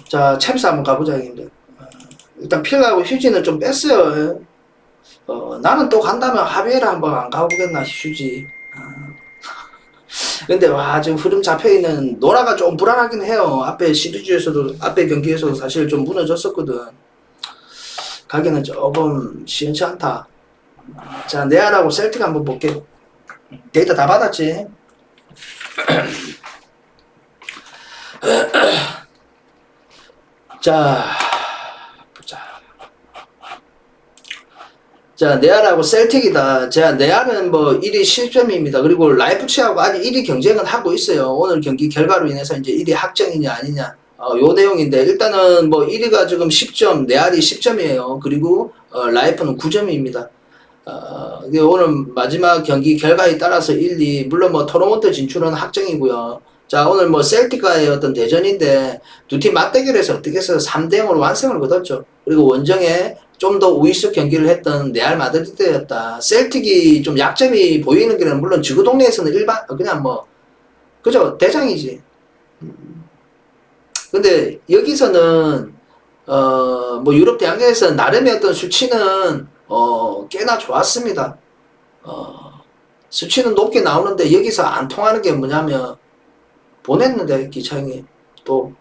자, 챔스 한번 가보자, 형님들. 일단 필라하고 휴지는 좀 뺐어요. 나는 또 간다면 하비에라 한번 안 가보겠나, 휴지. 근데 와, 지금 흐름 잡혀있는 노라가 좀 불안하긴 해요. 앞에 시리즈에서도, 앞에 경기에서도 사실 좀 무너졌었거든. 가기는 조금 시원치 않다. 자, 네알하고 셀틱 한번 볼게요. 데이터 다 받았지? 자, 보자. 자, 네알하고 셀틱이다. 자, 네알은 뭐 1위 실점입니다. 그리고 라이프치하고 아직 1위 경쟁은 하고 있어요. 오늘 경기 결과로 인해서 이제 1위 확정이냐 아니냐. 요 내용인데, 일단은 뭐 1위가 지금 10점, 네알이 10점이에요. 그리고, 라이프는 9점입니다. 오늘 마지막 경기 결과에 따라서 1, 2, 물론 뭐 토너먼트 진출은 확정이고요. 자, 오늘 뭐 셀틱과의 어떤 대전인데, 두 팀 맞대결에서 어떻게 해서 3대0으로 완승을 거뒀죠. 그리고 원정에 좀 더 우위수 경기를 했던 레알 마드리드였다. 셀틱이 좀 약점이 보이는 게 물론 지구 동네에서는 그냥 뭐, 그죠? 대장이지. 근데 여기서는, 뭐 유럽 대항전에서 나름의 어떤 수치는, 꽤나 좋았습니다. 수치는 높게 나오는데 여기서 안 통하는 게 뭐냐면, 보냈는데, 기창이. 또,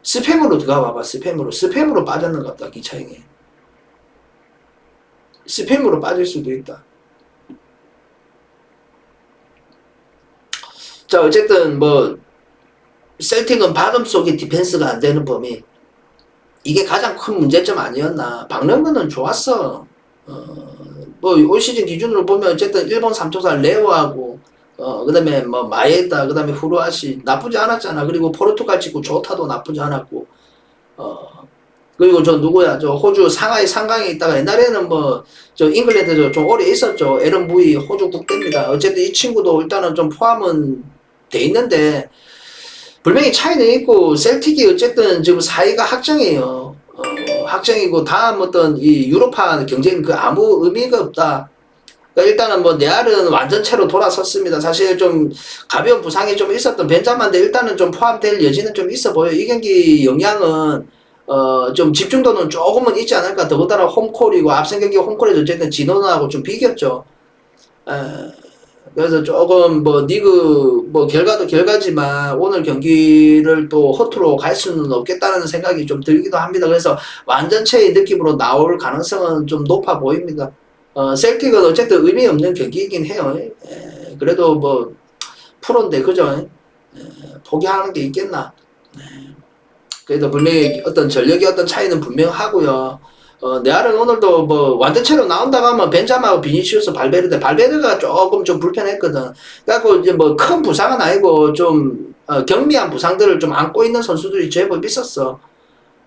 스팸으로 들어가 봐봐, 스팸으로 빠졌는 것 같다, 기차형이. 스팸으로 빠질 수도 있다. 자, 어쨌든, 뭐, 셀틱은 박음 속에 디펜스가 안 되는 범위. 이게 가장 큰 문제점 아니었나. 박명근은 좋았어. 뭐, 올 시즌 기준으로 보면 어쨌든 일본 삼토사 레오하고, 그 다음에 뭐, 마에다, 그 다음에 후루아시, 나쁘지 않았잖아. 그리고 포르투갈 직구 조타도 나쁘지 않았고, 그리고 저 누구야, 저 호주 상하이 상강에 있다가 옛날에는 뭐, 저 잉글랜드에서 좀 오래 있었죠. 에런 부이 호주 국대입니다. 어쨌든 이 친구도 일단은 좀 포함은 돼 있는데, 분명히 차이는 있고, 셀틱이 어쨌든 지금 4위가 확정이에요. 확정이고, 다음 어떤 이 유로파 경쟁 그 아무 의미가 없다. 그러니까 일단은 뭐 네알은 완전체로 돌아섰습니다. 사실 좀 가벼운 부상이 좀 있었던 벤자마인데 일단은 좀 포함될 여지는 좀 있어 보여. 이 경기 영향은 좀 집중도는 조금은 있지 않을까. 더군다나 홈콜이고 앞선 경기 홈콜에서 어쨌든 진원하고 좀 비겼죠. 그래서 조금 뭐 리그 뭐 결과도 결과지만 오늘 경기를 또 허투루 갈 수는 없겠다는 생각이 좀 들기도 합니다. 그래서 완전체의 느낌으로 나올 가능성은 좀 높아 보입니다. 셀틱은 어쨌든 의미 없는 경기이긴 해요. 그래도 뭐 프로인데 그죠? 포기하는 게 있겠나? 그래도 분명히 어떤 전력의 어떤 차이는 분명하고요. 네알은 오늘도 뭐 완전체로 나온다고 하면 벤자마하고 비니시우스 발베르가 조금 좀 불편했거든. 그래갖고 이제 뭐 큰 부상은 아니고 좀 경미한 부상들을 좀 안고 있는 선수들이 제법 있었어.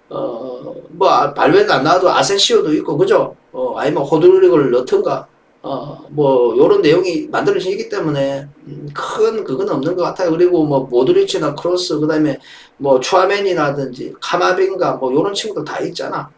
뭐 발베르 안 나와도 아센시오도 있고 그죠? 아니면 호드리고를 넣던가 뭐 요런 내용이 만들어지기 때문에 큰 그건 없는 것 같아요. 그리고 뭐 모드리치나 크로스 그다음에 뭐 추아멘이라든지 카마빈가 뭐 요런 친구들 다 있잖아.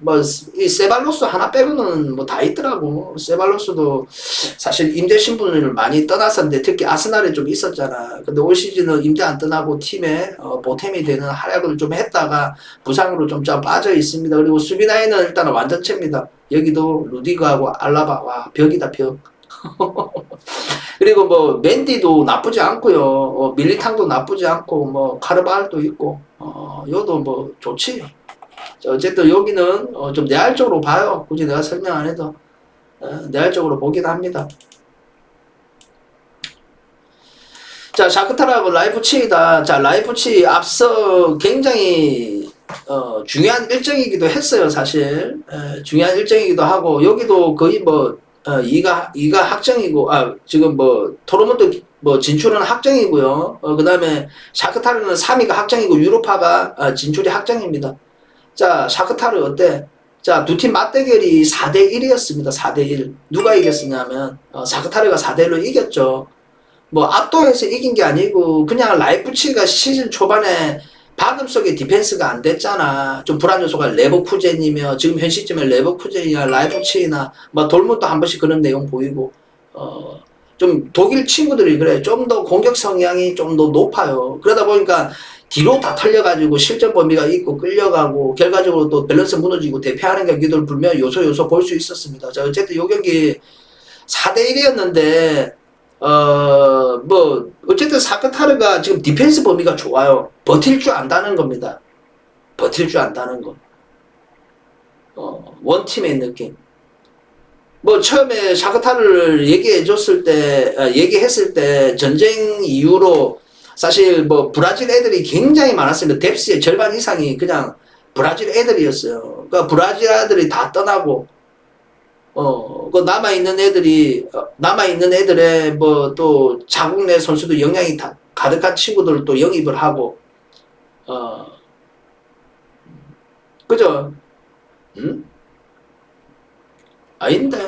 뭐 이 세발로스 하나 빼고는 뭐 다 있더라고. 세발로스도 사실 임대 신분을 많이 떠났었는데 특히 아스날에 좀 있었잖아. 근데 올 시즌은 임대 안 떠나고 팀에 보탬이 되는 활약을 좀 했다가 부상으로 좀 빠져 있습니다. 그리고 수비 라인은 일단은 완전체입니다. 여기도 루디거하고 알라바 와 벽이다 벽. 그리고 뭐 맨디도 나쁘지 않고요. 밀리탕도 나쁘지 않고 뭐 카르발도 있고 요도 뭐 좋지. 어쨌든 여기는 좀 내알적으로 봐요. 굳이 내가 설명 안 해도 내알적으로 보긴 합니다. 자, 샤크타르하고 라이프치히다. 자, 라이프치히 앞서 굉장히 중요한 일정이기도 했어요. 사실 중요한 일정이기도 하고 여기도 거의 뭐 2가 확정이고 지금 뭐 토너먼트 뭐 진출은 확정이고요. 그 다음에 샤크타르는 3위가 확정이고 유로파가 진출이 확정입니다. 자, 샤크타르 어때? 자, 두 팀 맞대결이 4대1이었습니다. 4대1. 누가 이겼었냐면, 샤크타르가 4대1로 이겼죠. 뭐, 압도해서 이긴 게 아니고, 그냥 라이프치히가 시즌 초반에 박음 속에 디펜스가 안 됐잖아. 좀 불안 요소가 레버쿠젠이며, 지금 현 시점에 레버쿠젠이나 라이프치히나, 뭐, 돌문도 한 번씩 그런 내용 보이고, 좀 독일 친구들이 그래. 좀 더 공격 성향이 좀 더 높아요. 그러다 보니까 뒤로 다 털려가지고 실전 범위가 있고 끌려가고 결과적으로 또 밸런스 무너지고 대패하는 경기들 불면 요소 볼 수 있었습니다. 자, 어쨌든 요 경기 4대1이었는데 뭐 어쨌든 사크타르가 지금 디펜스 범위가 좋아요. 버틸 줄 안다는 겁니다. 버틸 줄 안다는 거. 원팀의 느낌. 뭐 처음에 샤크타르를 얘기했을 때 전쟁 이후로 사실 뭐 브라질 애들이 굉장히 많았습니다. 뎁스의 절반 이상이 그냥 브라질 애들이었어요. 그러니까 브라질 애들이 다 떠나고 그 남아있는 애들의 뭐 또 자국 내 선수도 영향이 다 가득한 친구들 또 영입을 하고 그죠? 응? 아닌데.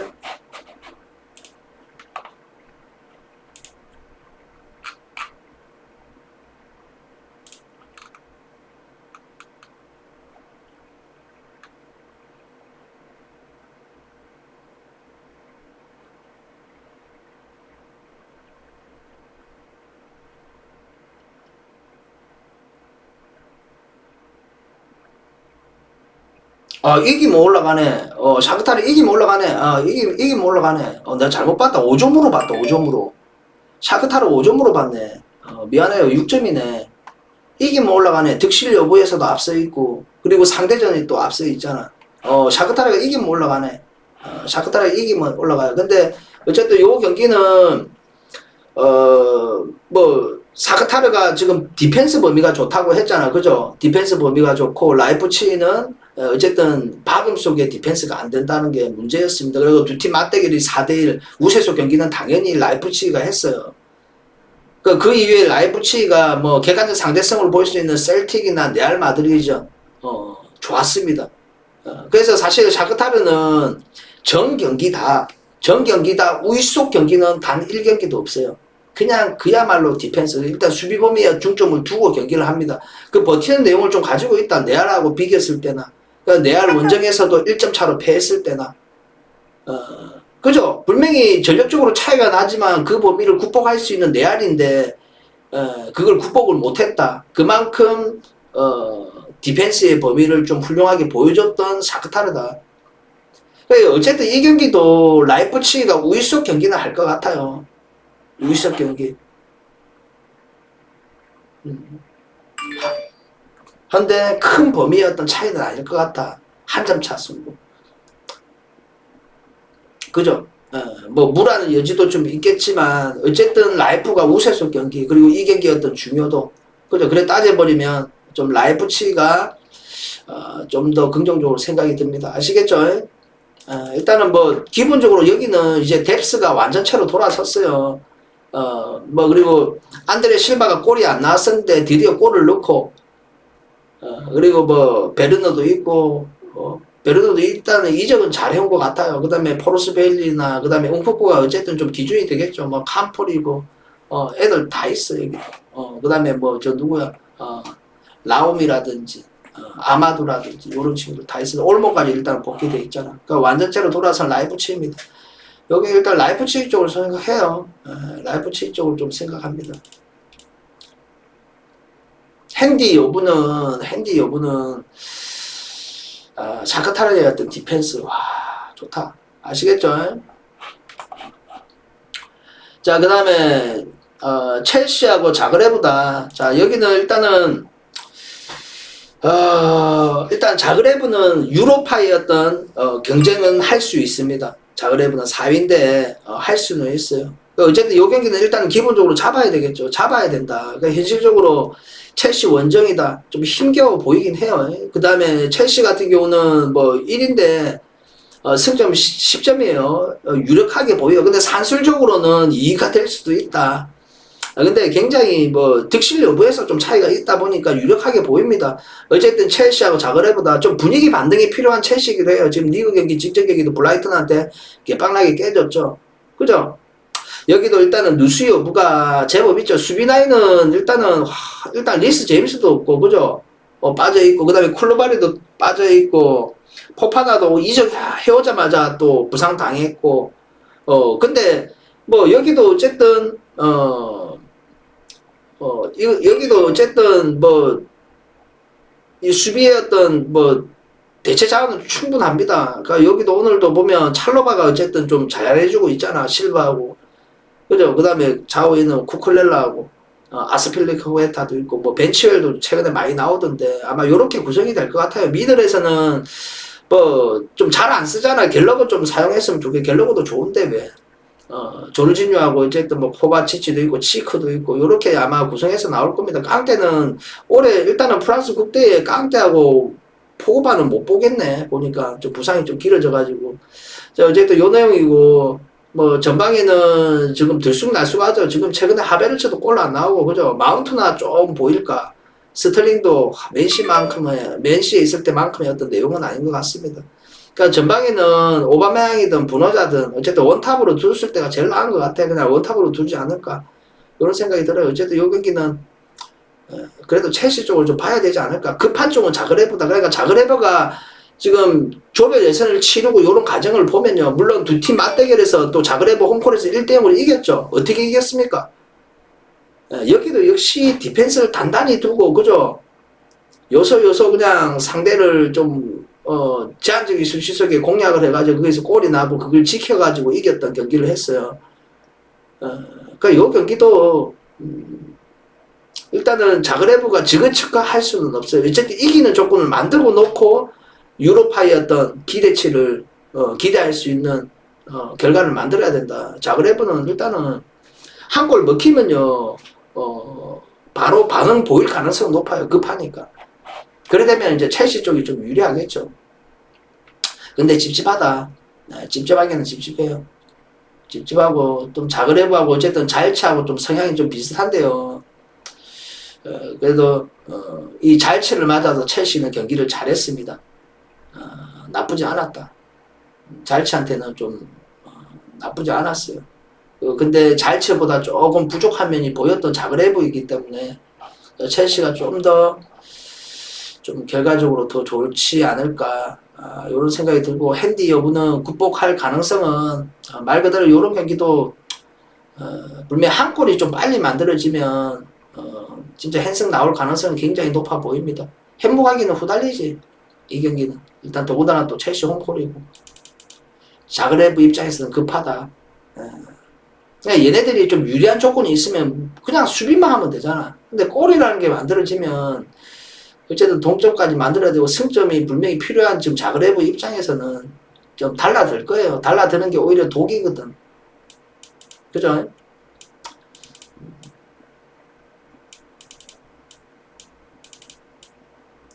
이기면 올라가네. 샤크타르 이기면 올라가네. 이기면 올라가네. 내가 잘못 봤다. 5점으로 봤다. 5점으로. 샤크타르 5점으로 봤네. 미안해요. 6점이네. 이기면 올라가네. 득실 여부에서도 앞서 있고, 그리고 상대전이 또 앞서 있잖아. 샤크타르가 이기면 올라가네. 샤크타르가 이기면 올라가요. 근데, 어쨌든 요 경기는, 뭐, 샤크타르가 지금 디펜스 범위가 좋다고 했잖아. 그죠? 디펜스 범위가 좋고, 라이프치히는 어쨌든 박음 속에 디펜스가 안 된다는 게 문제였습니다. 그리고 두 팀 맞대결이 4대1 우세소 경기는 당연히 라이프치히가 했어요. 그 이후에 라이프치히가 뭐 객관적 상대성을 보일 수 있는 셀틱이나 레알 마드리드전 좋았습니다. 그래서 사실 샤크타르는 전 경기 다 우위 속 경기는 단 1경기도 없어요. 그냥 그야말로 디펜스, 일단 수비 범위에 중점을 두고 경기를 합니다. 그 버티는 내용을 좀 가지고 있다. 네알하고 비겼을 때나, 네알 원정에서도 1점 차로 패했을 때나, 그죠? 분명히 전력적으로 차이가 나지만 그 범위를 극복할 수 있는 네알인데, 그걸 극복을 못했다. 그만큼, 디펜스의 범위를 좀 훌륭하게 보여줬던 샤크타르다. 어쨌든 이 경기도 라이프치히가 우위 속 경기는 할 것 같아요. 우위석 경기. 근데 큰 범위의 어떤 차이는 아닐 것 같다. 한 점 차 승부. 그죠? 뭐 무라는 여지도 좀 있겠지만 어쨌든 라이프가 우세속 경기, 그리고 이 경기의 어떤 중요도, 그죠? 그래 따져버리면 좀 라이프치가 좀 더 긍정적으로 생각이 듭니다. 아시겠죠? 일단은 뭐 기본적으로 여기는 이제 뎁스가 완전체로 돌아섰어요. 뭐 그리고 안드레 실바가 골이 안 나왔었는데 드디어 골을 넣고, 그리고 뭐 베르너도 있고, 베르너도 일단은 이적은 잘해온 것 같아요. 그 다음에 포르스 베일리나 그 다음에 웅쿠쿠가 어쨌든 좀 기준이 되겠죠. 뭐 캄폴이고 애들 다 있어 여기. 그 다음에 뭐 저 누구야, 라움이라든지 아마두라든지 이런 친구들 다 있어. 올모까지 일단 복귀돼 있잖아. 그러니까 완전체로 돌아선 라이프치히입니다. 여기 일단 라이프치히 쪽을 생각해요. 라이프치히 쪽을 좀 생각합니다. 핸디 여부는 샤크타르의 어떤 디펜스, 와 좋다. 아시겠죠? 자, 그 다음에 첼시하고 자그레브다. 자, 여기는 일단은 일단 자그레브는 유로파의 어떤 경쟁은 할 수 있습니다. 자그레브는 4위인데 할 수는 있어요. 어쨌든 이 경기는 일단 기본적으로 잡아야 되겠죠. 잡아야 된다. 그러니까 현실적으로 첼시 원정이다. 좀 힘겨워 보이긴 해요. 그 다음에 첼시 같은 경우는 뭐 1인데 승점 10점이에요. 유력하게 보여요. 근데 산술적으로는 2위가 될 수도 있다. 근데 굉장히 뭐 득실 여부에서 좀 차이가 있다 보니까 유력하게 보입니다. 어쨌든 첼시하고 자그레브보다 좀 분위기 반등이 필요한 첼시이기도 해요. 지금 리그 경기 직전 경기도 브라이튼한테 개빵나게 깨졌죠. 그죠? 여기도 일단은 누수 여부가 제법 있죠. 수비 라인은 일단 리스 제임스도 없고, 그죠? 빠져있고, 그 다음에 쿨루바리도 빠져있고, 포파나도 이적 해오자마자 또 부상 당했고, 근데 뭐 여기도 어쨌든 여기도 어쨌든 뭐 이 수비의 어떤 뭐 대체 자원은 충분합니다. 그러니까 여기도 오늘도 보면 찰로바가 어쨌든 좀 잘해주고 있잖아. 실바하고. 그죠? 그 다음에 좌우에는 쿠클렐라하고, 아스필리크웨타도 있고, 뭐, 벤치웰도 최근에 많이 나오던데, 아마 요렇게 구성이 될 것 같아요. 미들에서는, 뭐, 좀 잘 안 쓰잖아. 갤러거 좀 사용했으면 좋겠, 갤러거도 좋은데, 왜. 조르지뉴하고, 어쨌든 뭐, 코바치치도 있고, 치크도 있고, 요렇게 아마 구성해서 나올 겁니다. 깡때는, 올해 일단은 프랑스 국대에 깡때하고, 포그바는 못 보겠네. 보니까 좀 부상이 좀 길어져가지고. 자, 어쨌든 요 내용이고, 뭐 전방에는 지금 들쑥날쑥하죠. 지금 최근에 하베르츠도 골 안 나오고 그죠. 마운트나 좀 보일까. 스털링도 맨시에 있을 때만큼의 어떤 내용은 아닌 것 같습니다. 그러니까 전방에는 오바메양이든 분호자든 어쨌든 원탑으로 둘 때가 제일 나은 것 같아. 그냥 원탑으로 두지 않을까 그런 생각이 들어요. 어쨌든 이 경기는 그래도 첼시 쪽을 좀 봐야 되지 않을까. 급한 쪽은 자그레브다. 그러니까 자그레브가 지금 조별 예선을 치르고 이런 과정을 보면요. 물론 두 팀 맞대결에서 또 자그레브 홈콜에서 1대0으로 이겼죠. 어떻게 이겼습니까? 여기도 역시 디펜스를 단단히 두고 그죠? 요소 그냥 상대를 좀 제한적인 수시속에 공략을 해가지고 거기서 골이 나고 그걸 지켜가지고 이겼던 경기를 했어요. 그러니까 이 경기도 일단은 자그레브가 지그치가 할 수는 없어요. 어쨌든 이기는 조건을 만들고 놓고 유로파의 어떤 기대치를 기대할 수 있는 결과를 만들어야 된다. 자그레브는 일단은 한 골 먹히면요 바로 반응 보일 가능성이 높아요. 급하니까. 그래 되면 이제 첼시 쪽이 좀 유리하겠죠. 근데 찝찝하다. 찝찝하기는 찝찝해요. 찝찝하고 좀 자그레브하고 어쨌든 잘치하고 좀 성향이 좀 비슷한데요. 그래도 이 잘치를 맞아서 첼시는 경기를 잘했습니다. 나쁘지 않았다. 잘치한테는 좀 나쁘지 않았어요. 근데 잘치보다 조금 부족한 면이 보였던 자그레브이기 때문에 첼시가 좀 더 좀 결과적으로 더 좋지 않을까 이런 생각이 들고 핸디 여부는 극복할 가능성은 말 그대로 이런 경기도 분명히 한 골이 좀 빨리 만들어지면 진짜 핸승 나올 가능성은 굉장히 높아 보입니다. 행복하기는 후달리지 이 경기는. 일단 더군다나 또 첼시 홈콜이고 자그레브 입장에서는 급하다. 그냥 얘네들이 좀 유리한 조건이 있으면 그냥 수비만 하면 되잖아. 근데 골이라는 게 만들어지면 어쨌든 동점까지 만들어야 되고 승점이 분명히 필요한 지금 자그레브 입장에서는 좀 달라들 거예요. 달라드는 게 오히려 독이거든. 그죠?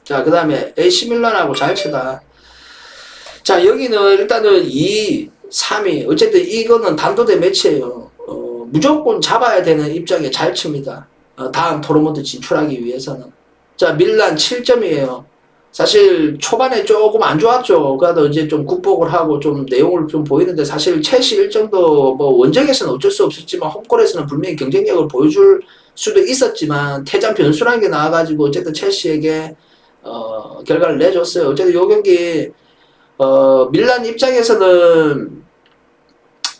자, 그 다음에 AC 밀란하고 잘 치다. 자, 여기는 일단은 2, 3위. 어쨌든 이거는 단도대 매치예요. 무조건 잡아야 되는 입장에 잘 칩니다. 다음 토너먼트 진출하기 위해서는. 자, 밀란 7점이에요. 사실 초반에 조금 안 좋았죠. 그래도 이제 좀 극복을 하고 좀 내용을 좀 보이는데 사실 첼시 일정도 뭐 원정에서는 어쩔 수 없었지만 홈골에서는 분명히 경쟁력을 보여줄 수도 있었지만 퇴장 변수라는 게 나와가지고 어쨌든 첼시에게 결과를 내줬어요. 어쨌든 요 경기 밀란 입장에서는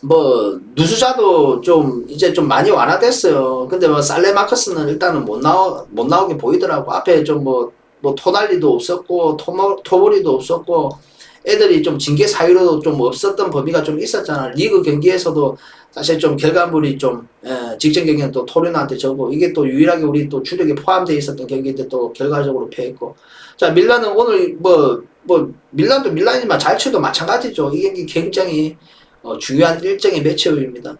뭐 누수자도 좀 이제 좀 많이 완화됐어요. 근데 뭐 살레마커스는 일단은 못 나오게 보이더라고. 앞에 좀 뭐 토날리도 없었고 토모리도 없었고 애들이 좀 징계 사유로 좀 없었던 범위가 좀 있었잖아. 리그 경기에서도 사실 좀 결과물이 좀 직전 경기는 또 토리노한테 져고 이게 또 유일하게 우리 또 주력에 포함되어 있었던 경기인데 또 결과적으로 패했고. 자, 밀란은 오늘 밀란도 밀란이지만 잘쳐도 마찬가지죠. 이 경기 굉장히 중요한 일정의 매치업입니다.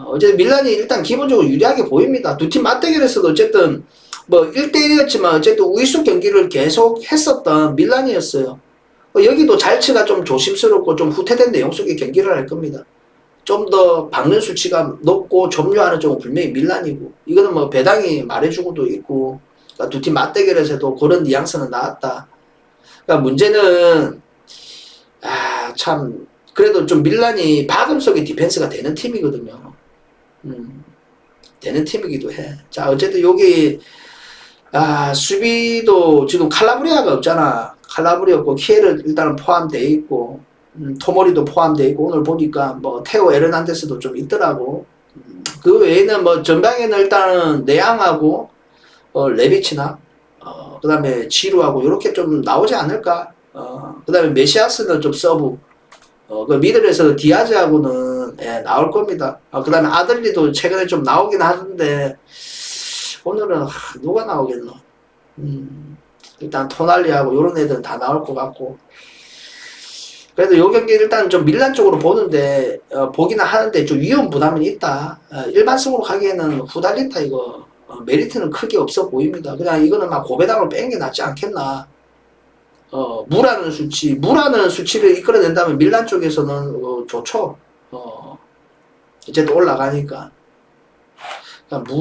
어쨌든 밀란이 일단 기본적으로 유리하게 보입니다. 두 팀 맞대결에서도 어쨌든 뭐 1대1이었지만 어쨌든 우위수 경기를 계속 했었던 밀란이었어요. 여기도 잘치가 좀 조심스럽고 좀 후퇴된 내용 속의 경기를 할 겁니다. 좀 더 박는 수치가 높고 점유하는 쪽은 분명히 밀란이고 이거는 뭐 배당이 말해주고도 있고 그러니까 두 팀 맞대결에서도 그런 뉘앙스는 나왔다. 그러니까 문제는 참 그래도 좀 밀란이 박음 속의 디펜스가 되는 팀이거든요. 되는 팀이기도 해. 자, 어쨌든 여기 수비도 지금 칼라브리아가 없잖아. 칼라브리아 없고 키에르 일단은 포함되어 있고 토모리도 포함되어 있고, 오늘 보니까 뭐 테오 에르난데스도 좀 있더라고. 그 외에는 뭐 전방에는 일단은 내양하고 레비치나 그 다음에 지루하고 이렇게 좀 나오지 않을까. 그 다음에 메시아스는 좀 서브, 그 미들에서 디아즈하고는 나올 겁니다. 그 다음에 아들리도 최근에 좀 나오긴 하는데 오늘은 누가 나오겠노. 일단 토날리하고 이런 애들은 다 나올 것 같고, 그래도 요 경기 일단 좀 밀란 쪽으로 보는데 보기는 하는데 좀 위험 부담이 있다. 일반성으로 가기에는 후달린다 이거. 메리트는 크게 없어 보입니다. 그냥 이거는 막 고배당을 빼는 게 낫지 않겠나. 무라는 수치를 이끌어낸다면 밀란 쪽에서는 좋죠. 어쨌든 올라가니까. 그러니까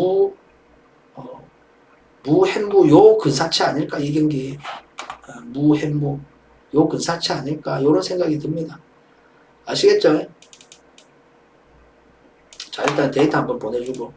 무햄무 요 근사치 아닐까 이 경기. 무햄무 요 근사치 아닐까 요런 생각이 듭니다. 아시겠죠? 자, 일단 데이터 한번 보내주고.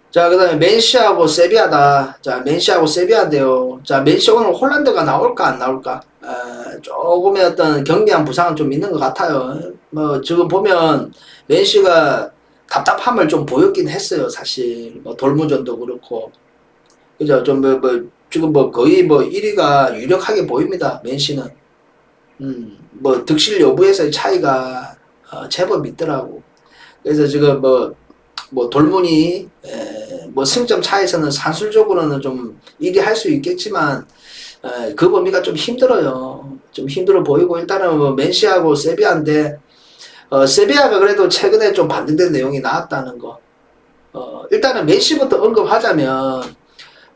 자, 그 다음에 맨시하고 세비야다. 자, 맨시하고 세비야인데요. 자, 맨시 오늘 홀란드가 나올까 안 나올까? 조금의 어떤 경미한 부상은 좀 있는 것 같아요. 뭐 지금 보면 맨시가 답답함을 좀 보였긴 했어요. 사실 뭐 돌무전도 그렇고, 그죠? 좀 지금 뭐 거의 뭐 1위가 유력하게 보입니다. 맨시는. 뭐 득실 여부에서의 차이가 제법 있더라고. 그래서 지금 뭐 돌문이 뭐 승점 차에서는 산술적으로는 좀 1위 할 수 있겠지만 그 범위가 좀 힘들어요. 좀 힘들어 보이고, 일단은 뭐 맨시하고 세비야인데 세비야가 그래도 최근에 좀 반등된 내용이 나왔다는 거. 일단은 맨시부터 언급하자면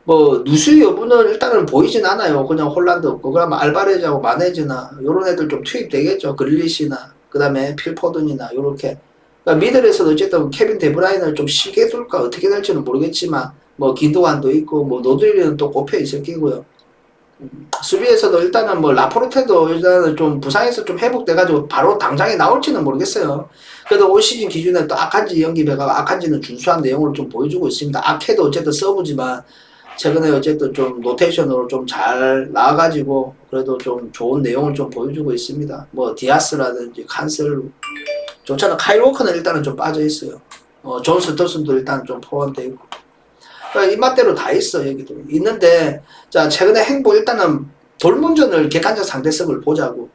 뭐 누수 여부는 일단은 보이진 않아요. 그냥 홀란드 없고, 그러면 알바레즈하고 마네즈나 요런 애들 좀 투입되겠죠. 그릴리시나 그 다음에 필포든이나 요렇게. 그러니까 미들에서도 어쨌든 케빈 데브라인을 좀 쉬게 둘까 어떻게 될지는 모르겠지만 뭐 기도안도 있고 뭐 노드리는 또 꼽혀 있을 끼고요. 수비에서도 일단은 뭐 라포르테도 일단은 좀 부상에서 좀 회복돼가지고 바로 당장에 나올지는 모르겠어요. 그래도 올 시즌 기준에 또 아칸지 영입해가 아칸지는 준수한 내용을 좀 보여주고 있습니다. 아케도 어쨌든 서브지만 최근에 어쨌든 좀 로테이션으로 좀 잘 나와가지고 그래도 좀 좋은 내용을 좀 보여주고 있습니다. 뭐 디아스라든지 칸셀루 좋잖아. 카일 워커는 일단은 좀 빠져 있어요. 존 스토슨도 일단 좀 포함되어 있고. 그러니까 입맛대로 다 있어, 여기도. 있는데, 자, 최근에 행보 일단은 돌문전을 객관적 상대성을 보자고.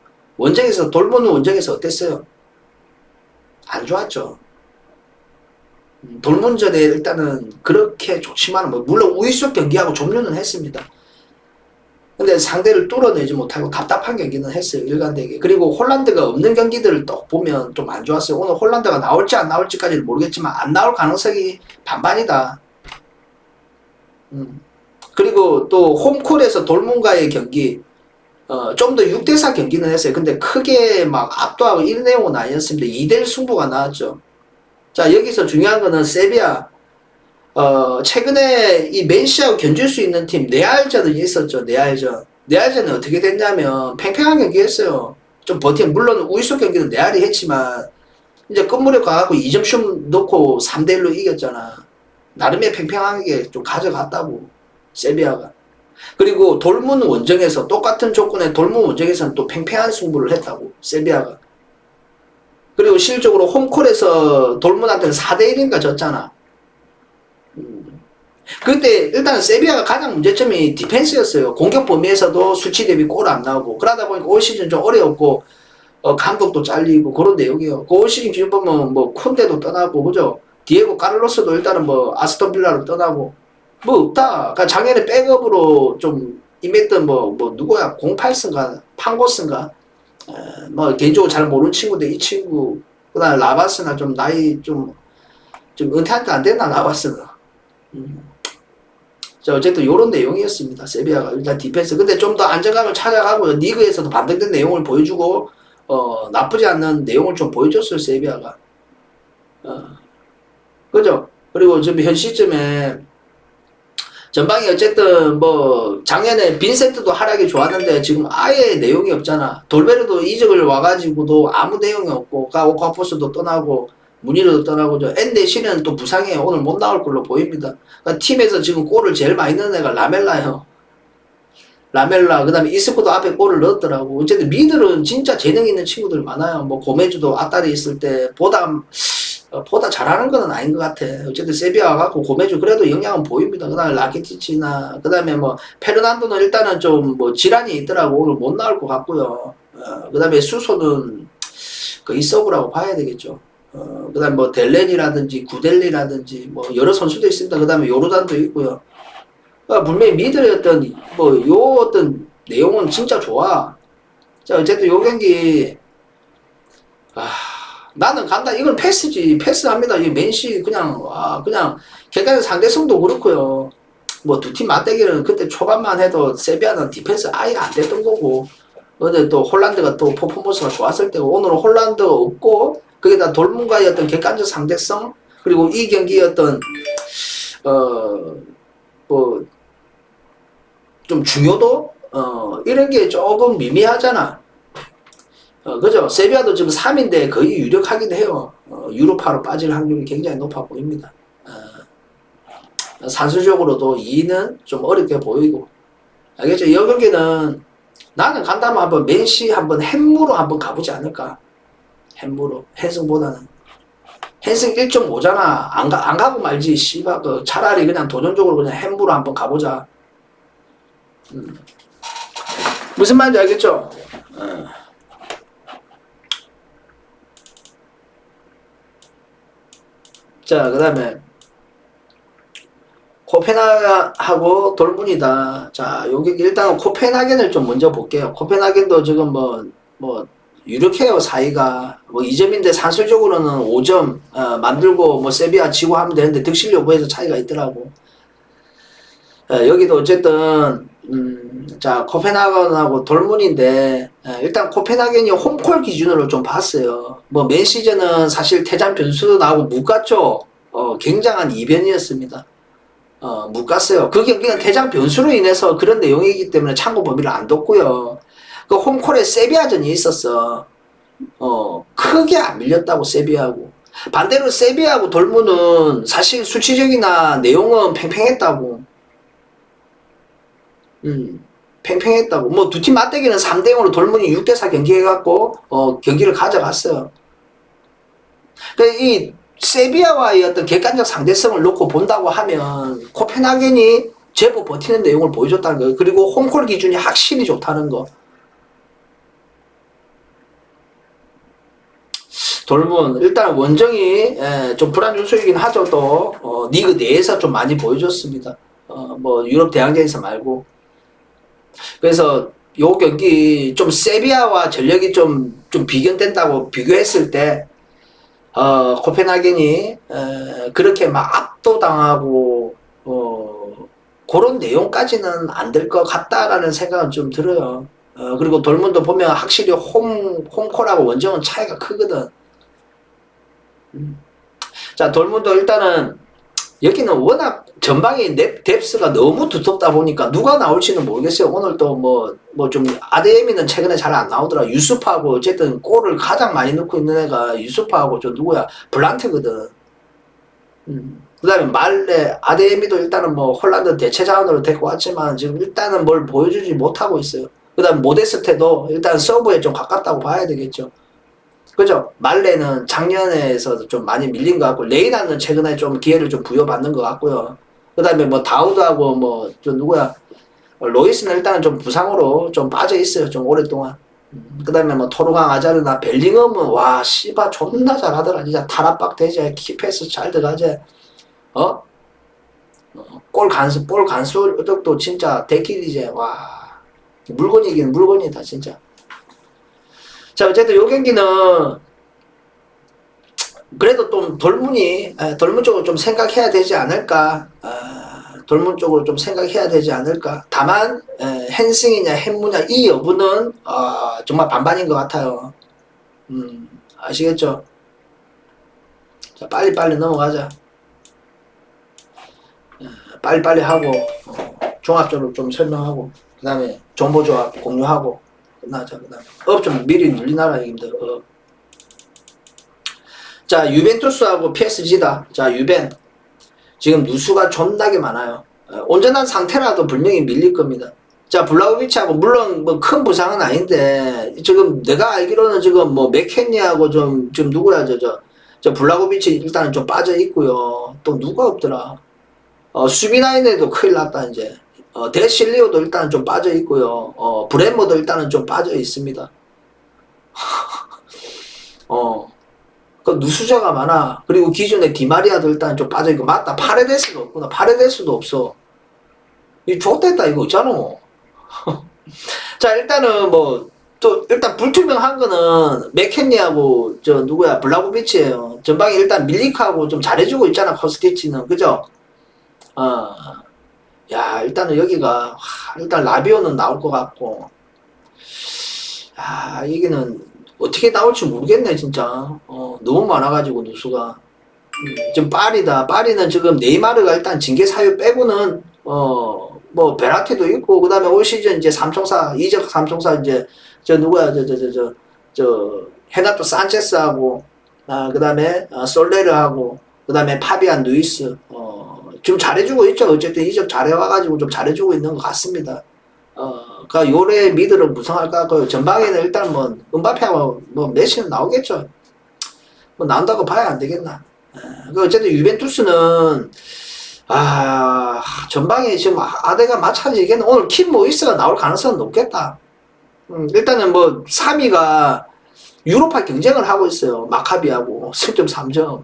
돌문은 원정에서 어땠어요? 안 좋았죠. 돌문전에 일단은 그렇게 좋지만, 뭐, 물론 우위수 경기하고 종료는 했습니다. 근데 상대를 뚫어내지 못하고 답답한 경기는 했어요. 일관되게. 그리고 홀란드가 없는 경기들을 또 보면 좀 안 좋았어요. 오늘 홀란드가 나올지 안 나올지까지는 모르겠지만 안 나올 가능성이 반반이다. 그리고 또 홈콜에서 돌문과의 경기 좀 더 6대4 경기는 했어요. 근데 크게 막 압도하고 이런 내용은 아니었습니다. 2대1 승부가 나왔죠. 자, 여기서 중요한 거는 세비야. 최근에 이 맨시하고 견줄 수 있는 팀 네알전이 있었죠. 네알전은 어떻게 됐냐면 팽팽한 경기 했어요. 좀 버티면, 물론 우위수 경기는 네알이 했지만 이제 끝물에 가갖고 2점 슛 넣고 3대1로 이겼잖아. 나름의 팽팽하게 좀 가져갔다고 세비야가. 그리고 돌문 원정에서 똑같은 조건의 돌문 원정에서는 또 팽팽한 승부를 했다고 세비야가. 그리고 실질적으로 홈콜에서 돌문한테는 4대1인가 졌잖아. 그때 일단 세비야가 가장 문제점이 디펜스였어요. 공격 범위에서도 수치 대비 골 안 나오고 그러다 보니까 올 시즌 좀 어려웠고 감독도 잘리고 그런 내용이에요. 그 올 시즌 기준 보면 뭐 콘데도 떠나고 그죠? 디에고 카를로스도 일단은 뭐 아스톤 빌라로 떠나고 뭐 없다. 그러니까 작년에 백업으로 좀 임했던 뭐 누구야? 08스인가 판고스인가? 뭐 개인적으로 잘 모르는 친구인데 이 친구 그다음 라바스나 좀 나이 좀 은퇴한테 안 됐나 라바스는. 자, 어쨌든 요런 내용이었습니다. 세비야가 일단 디펜스. 근데 좀 더 안정감을 찾아가고 리그에서도 반등된 내용을 보여주고 나쁘지 않는 내용을 좀 보여줬어요. 세비야가. 그죠? 그리고 지금 현 시점에 전방이 어쨌든 뭐 작년에 빈센트도 하락이 좋았는데 지금 아예 내용이 없잖아. 돌베르도 이적을 와가지고도 아무 내용이 없고 오카포스도 떠나고 문의로도 떠나고 엔데시는 또 부상이에요. 오늘 못 나올 걸로 보입니다. 그러니까 팀에서 지금 골을 제일 많이 넣는 애가 라멜라요. 라멜라 그다음에 이스코도 앞에 골을 넣었더라고. 어쨌든 미들은 진짜 재능 있는 친구들 많아요. 뭐 고메주도 아따리 있을 때 보다 잘하는 건 아닌 것 같아. 어쨌든 세비야 갖고 고메주 그래도 영향은 보입니다. 그다음에 라키티치나 그다음에 뭐 페르난도는 일단은 좀 뭐 질환이 있더라고. 오늘 못 나올 것 같고요. 그다음에 수소는 거의 서브라고 봐야 되겠죠. 그 다음에 뭐 델렌이라든지 구델리라든지 뭐 여러 선수도 있습니다. 그 다음에 요르단도 있고요. 분명히 미들의 어떤 요 어떤 내용은 진짜 좋아. 자, 어쨌든 요 경기 나는 간다. 이건 패스지. 패스합니다. 이 맨시 그냥 객관적 상대성도 그렇고요. 뭐 두 팀 맞대결은 그때 초반만 해도 세비야는 디펜스 아예 안 됐던 거고. 근데 또 홀란드가 또 퍼포먼스가 좋았을 때고 오늘은 홀란드가 없고 거기다 돌문과의 어떤 객관적 상대성 그리고 이 경기의 어떤 뭐 좀 중요도 이런 게 조금 미미하잖아. 그죠? 세비야도 지금 3인데 거의 유력하긴 해요. 유로파로 빠질 확률이 굉장히 높아 보입니다. 산술적으로도 2는 좀 어렵게 보이고 알겠죠? 이 경기는 나는 간다면 한번 맨시 한번 햄무로 한번 가보지 않을까? 햄무로 헨승보다는 헨승 1.5잖아. 안 가고 말지. 씨발 차라리 그냥 도전적으로 그냥 햄무로 한번 가보자. 무슨 말인지 알겠죠? 자, 그 다음에 코펜하겐하고 돌문이다. 자, 여기 일단 코펜하겐을 좀 먼저 볼게요. 코펜하겐도 지금 뭐 유력해요. 사이가 뭐 2점인데 산술적으로는 5점 만들고 뭐 세비야 지고 하면 되는데 득실 여부에서 차이가 있더라고. 여기도 어쨌든 자 코펜하겐하고 돌문인데 일단 코펜하겐이 홈콜 기준으로 좀 봤어요. 뭐 맨 시즌은 사실 퇴장 변수도 나오고 못 갔죠. 굉장한 이변이었습니다. 못 갔어요. 그 경기는 퇴장 변수로 인해서 그런 내용이기 때문에 참고 범위를 안 뒀고요. 그 홈콜에 세비야전이 있었어. 크게 안 밀렸다고 세비야하고. 반대로 세비야하고 돌문은 사실 수치적이나 내용은 팽팽했다고. 팽팽했다고. 뭐 두 팀 맞대기는 3대0으로 돌문이 6대4 경기해갖고 경기를 가져갔어요. 그러니까 이 세비야와의 어떤 객관적 상대성을 놓고 본다고 하면 코펜하겐이 제법 버티는 내용을 보여줬다는 거예요. 그리고 홈콜 기준이 확실히 좋다는 거. 돌문 일단 원정이 좀 불안 요소이긴 하죠. 또 리그 내에서 좀 많이 보여줬습니다. 뭐 유럽 대항전에서 말고. 그래서 요 경기 좀 세비야와 전력이 좀 비견된다고 비교했을 때 코펜하겐이 그렇게 막 압도당하고 그런 내용까지는 안 될 것 같다라는 생각은 좀 들어요. 그리고 돌문도 보면 확실히 홈콜하고 원정은 차이가 크거든. 자, 돌문도 일단은 여기는 워낙 전방에 뎁스가 너무 두텁다 보니까 누가 나올지는 모르겠어요. 오늘 또 뭐 좀 아데미는 최근에 잘 안 나오더라. 유수프하고 어쨌든 골을 가장 많이 넣고 있는 애가 유수프하고 저 누구야 블란트거든. 그 다음에 말레, 아데미도 일단은 뭐 홀란드 대체 자원으로 데리고 왔지만 지금 일단은 뭘 보여주지 못하고 있어요. 그 다음 모데스테도 일단 서브에 좀 가깝다고 봐야 되겠죠. 그죠? 말레는 작년에서 좀 많이 밀린 것 같고, 레이나는 최근에 좀 기회를 좀 부여받는 것 같고요. 그 다음에 뭐 다우드하고 뭐, 저 누구야? 로이스는 일단은 좀 부상으로 좀 빠져 있어요. 좀 오랫동안. 그 다음에 뭐 토르강 아자르나 벨링엄은 와, 씨바 존나 잘하더라. 진짜 탈압박 되지. 키패스 잘 들어가지. 어? 볼 간수력도 진짜 대킬이지. 와. 물건이긴 물건이다, 진짜. 자, 어쨌든 요 경기는 그래도 좀 돌문 쪽으로 좀 생각해야 되지 않을까. 돌문 쪽으로 좀 생각해야 되지 않을까. 다만 핸승이냐 햄무냐 이 여부는 정말 반반인 것 같아요. 아시겠죠? 자, 빨리빨리 넘어가자. 빨리빨리 하고 종합적으로 좀 설명하고 그 다음에 정보조합 공유하고 끝나자. 그 다음에 업 좀 미리 눌리나라 얘기입니다. 자, 유벤투스하고 PSG다. 자, 유벤 지금 누수가 존나게 많아요. 온전한 상태라도 분명히 밀릴 겁니다. 자, 블라우비치하고 물론 뭐 큰 부상은 아닌데 지금 내가 알기로는 지금 뭐 맥켄니하고 좀 누구야 저 블라우비치 일단은 좀 빠져 있고요. 또 누가 없더라. 수비 라인에도 큰일 났다 이제. 데실리오도 일단은 좀 빠져 있고요. 브랜머도 일단은 좀 빠져 있습니다. 그 누수자가 많아. 그리고 기존에 디마리아도 일단 좀 빠져 있고 맞다. 파레데스도 없구나. 파레데스도 없어. 이 좋댔다 이거 있잖아. 자, 일단은 뭐 또 일단 불투명한 거는 맥켄니하고 저 누구야 블라고비치예요. 전방에 일단 밀리크하고 좀 잘해주고 있잖아 코스티치는. 그죠? 야, 일단은 여기가 일단 라비오는 나올 것 같고, 이게는 어떻게 나올지 모르겠네 진짜. 너무 많아가지고 누수가. 지금 파리다. 파리는 지금 네이마르가 일단 징계 사유 빼고는 뭐 베라티도 있고 그 다음에 올 시즌 이제 삼총사 이적 삼총사 이제 저 누구야 저 헤나토 산체스하고 그 다음에 솔레르하고 그 다음에 파비안 루이스 지금 잘해주고 있죠. 어쨌든 이적 잘해와가지고 좀 잘해주고 있는 것 같습니다. 그 요래 미드를 무성할까? 그 전방에는 일단 뭐 은바페하고 뭐 메시는 나오겠죠. 뭐 나온다고 봐야 안 되겠나. 그 어쨌든 유벤투스는 전방에 지금 아대가 마찬가지겠네. 오늘 킴 모이스가 나올 가능성은 높겠다. 일단은 뭐 3위가 유로파 경쟁을 하고 있어요. 마카비하고 승점 3점.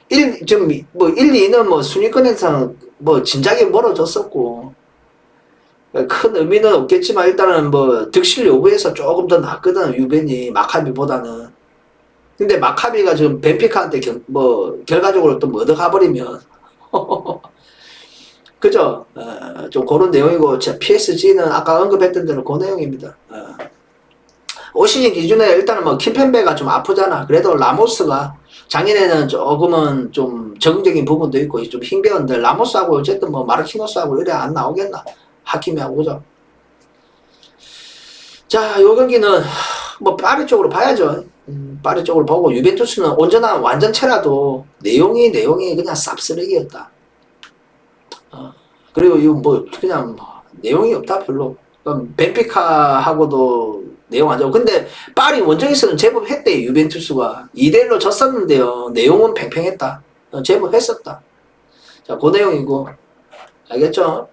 1, 2는 뭐 순위권에서 뭐 진작에 멀어졌었고 큰 의미는 없겠지만 일단은 뭐 득실 여부에서 조금 더 낫거든 유벤이 마카비보다는. 근데 마카비가 지금 벤피카한테 결과적으로 또 얻어가버리면 그죠? 좀 그런 내용이고 PSG는 아까 언급했던 대로 그 내용입니다. 올 시즌 기준에 일단은 뭐 킴펜베가 좀 아프잖아. 그래도 라모스가 작년에는 조금은 좀 적응적인 부분도 있고 좀 힘겨운데 라모스하고 어쨌든 뭐 마르키노스하고 이래 안 나오겠나. 하키미하고 그죠? 자, 요 경기는 뭐 파리 쪽으로 봐야죠. 파리 쪽으로 보고 유벤투스는 온전한 완전체라도 내용이 그냥 쌉쓰레기였다. 그리고 이거 뭐 그냥 내용이 없다 별로. 벤피카하고도 내용 안 좋고 근데 파리 원정에서는 제법 했대. 유벤투스가 2대1로 졌었는데요. 내용은 팽팽했다. 제법 했었다. 자, 그 내용이고 알겠죠?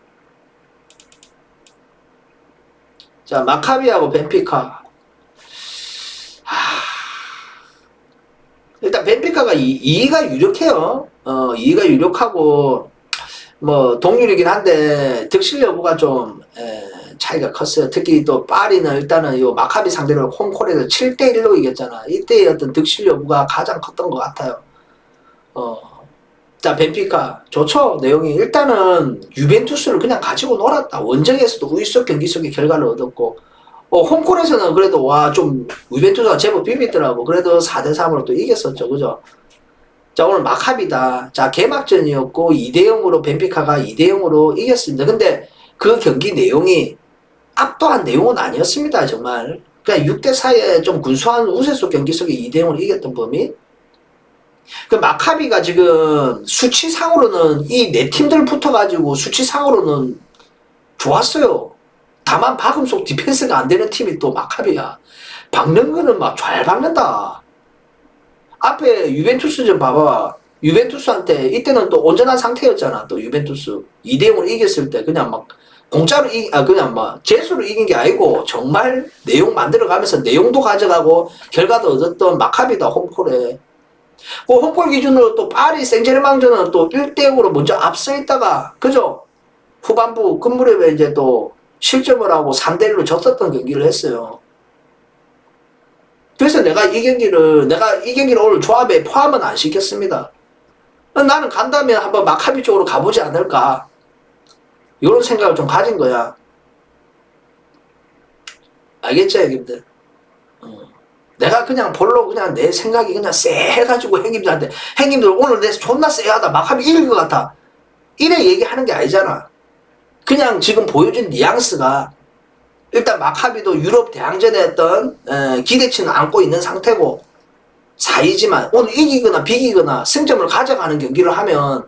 자, 마카비하고 벤피카. 일단 벤피카가 2위가 유력해요. 2위가 유력하고 뭐 동률이긴 한데 득실 여부가 좀 차이가 컸어요. 특히 또 파리는 일단은 요 마카비 상대로 홈콜에서 7대1로 이겼잖아. 이때의 어떤 득실 여부가 가장 컸던 것 같아요. 자, 벤피카 좋죠. 내용이 일단은 유벤투스를 그냥 가지고 놀았다. 원정에서도 우위 속 경기 속의 결과를 얻었고 홈콜에서는 그래도 좀 유벤투스가 제법 비비더라고. 그래도 4대3으로 또 이겼었죠. 그죠? 자, 오늘 마카비다. 자, 개막전이었고 2대0으로 벤피카가 2대0으로 이겼습니다. 근데 그 경기 내용이 압도한 내용은 아니었습니다. 정말. 그냥 6대4에 좀 군수한 우세속 경기 속에 2대0으로 이겼던 범위. 그 마카비가 지금 수치상으로는 이 네 팀들 붙어가지고 수치상으로는 좋았어요. 다만 박음속 디펜스가 안 되는 팀이 또 마카비야. 박는 거는 막 잘 박는다. 앞에 유벤투스좀 봐봐. 유벤투스한테 이때는 또 온전한 상태였잖아. 또 유벤투스 2대0으로 이겼을 때 그냥 막 공짜로 그냥 막 재수로 이긴 게 아니고 정말 내용 만들어가면서 내용도 가져가고 결과도 얻었던 마카비다 홈콜에. 그 홈콜 기준으로 또 파리 생제르맹전은 또 1대0으로 먼저 앞서 있다가 그죠? 후반부 끝무렵에 이제 또 실점을 하고 3대1로 졌었던 경기를 했어요. 그래서 내가 이 경기를 오늘 조합에 포함은 안 시켰습니다. 나는 간다면 한번 마카비 쪽으로 가보지 않을까. 이런 생각을 좀 가진 거야. 알겠죠, 형님들? 내가 그냥 볼로 그냥 내 생각이 그냥 쎄해가지고 형님들 오늘 내 존나 쎄하다. 마카비 이길 것 같아. 이래 얘기하는 게 아니잖아. 그냥 지금 보여준 뉘앙스가 일단 마카비도 유럽 대항전에 어떤 기대치는 안고 있는 상태고 4위지만 오늘 이기거나 비기거나 승점을 가져가는 경기를 하면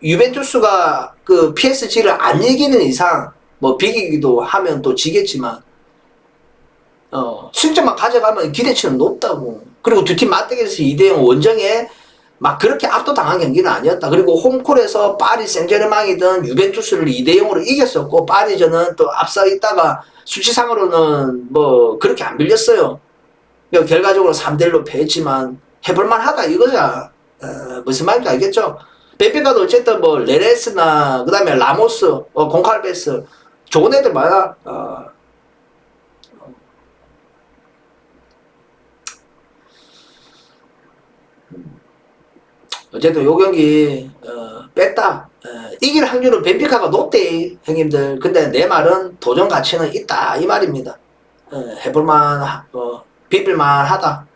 유벤투스가 그 PSG를 안 이기는 이상 뭐 비기기도 하면 또 지겠지만 승점만 가져가면 기대치는 높다고. 그리고 두 팀 맞대결에서 2대0 원정에 막 그렇게 압도당한 경기는 아니었다. 그리고 홈콜에서 파리 생제르맹이든 유벤투스를 2대0으로 이겼었고 파리전은 또 앞서 있다가 수치상으로는 뭐 그렇게 안 밀렸어요. 결과적으로 3대1로 패했지만 해볼만 하다 이거자. 무슨 말인지 알겠죠? 벤피카도 어쨌든 뭐 레레스나 그 다음에 라모스, 공칼베스 좋은 애들 많아. 어쨌든 요 경기 뺐다. 이길 확률은 벤피카가 높대 형님들. 근데 내 말은 도전 가치는 있다 이 말입니다. 해볼만 비빌만 하다.